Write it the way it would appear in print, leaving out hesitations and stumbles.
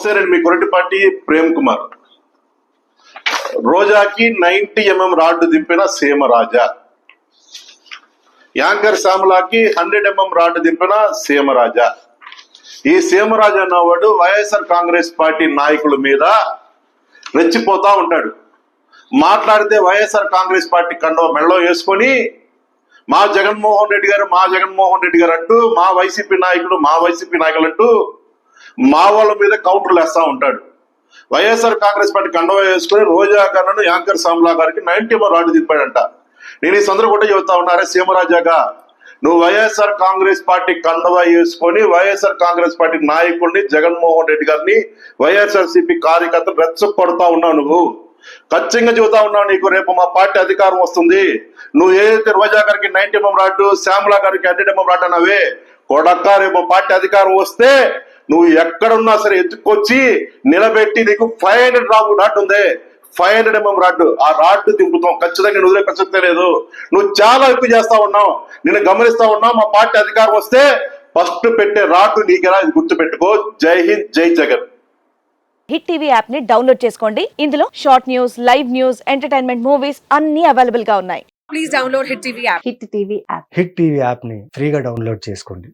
నేను మీ కొరటిపాటి ప్రేమ్ కుమార్. రోజాకి 90 mm రాడ్డు దింపిన సీమరాజా, యాంకర్ శ్యామలాకి 100 mm రాడ్డు దింపిన సీమరాజా. ఈ సీమరాజా అన్నవాడు వైఎస్ఆర్ కాంగ్రెస్ పార్టీ నాయకుల మీద రెచ్చిపోతా ఉంటాడు. మాట్లాడితే వైఎస్ఆర్ కాంగ్రెస్ పార్టీ కండువా మెడలో వేసుకొని మా జగన్మోహన్ రెడ్డి గారు అంటూ మా వైసీపీ నాయకులు అంటూ మా వాళ్ళ మీద కౌంటర్లు వేస్తా ఉంటాడు. వైఎస్ఆర్ కాంగ్రెస్ పార్టీ కండువా వేసుకుని రోజా కన్నను యాంకర్ శ్యామలా గారికి 90 mm రాడ్డు దింపాడంట. నేను ఈ సందర్భం కూడా చెబుతా ఉన్నారే, సీమరాజాగా నువ్వు వైఎస్ఆర్ కాంగ్రెస్ పార్టీ కండువా వేసుకొని వైఎస్ఆర్ కాంగ్రెస్ పార్టీ నాయకుడిని జగన్మోహన్ రెడ్డి గారిని వైఎస్ఆర్సీపీ కార్యకర్తలు రెచ్చగొడతా ఉన్నావు. నువ్వు ఖచ్చితంగా చెబుతా ఉన్నావు, నీకు రేపు మా పార్టీ అధికారం వస్తుంది. నువ్వు ఏదైతే రోజా గారికి 90 mm రాడ్డు, శ్యామలా గారికి 100 mm రాడ్డు అన్నావే కొడక్క, రేపు పార్టీ అధికారం వస్తే నువ్వు ఎక్కడున్నా సరే ఎత్తుకొచ్చి నిలబెట్టి నీకు 500 రాడ్డు ఉంది, 500 mm రాడ్డు, ఆ రాడ్డు దింపుతాం. ఖచ్చితంగా నువ్వు ప్రసక్తే లేదు. నువ్వు చాలా ఎక్కువ చేస్తా ఉన్నావు, నేను గమనిస్తా ఉన్నావు. మా పార్టీ అధికారం వస్తే ఫస్ట్ పెట్టే రాడ్డు నీకెలా, ఇది గుర్తు పెట్టుకో. జై హింద్, జై జగన్. హిట్ టీవీ యాప్ ని డౌన్లోడ్ చేసుకోండి. ఇందులో short news, live news, entertainment movies అన్ని అవైలబుల్ గా ఉన్నాయి. Please download Hit TV app. Hit TV app. Hit TV యాప్ని ఫ్రీగా డౌన్లోడ్ చేసుకోండి.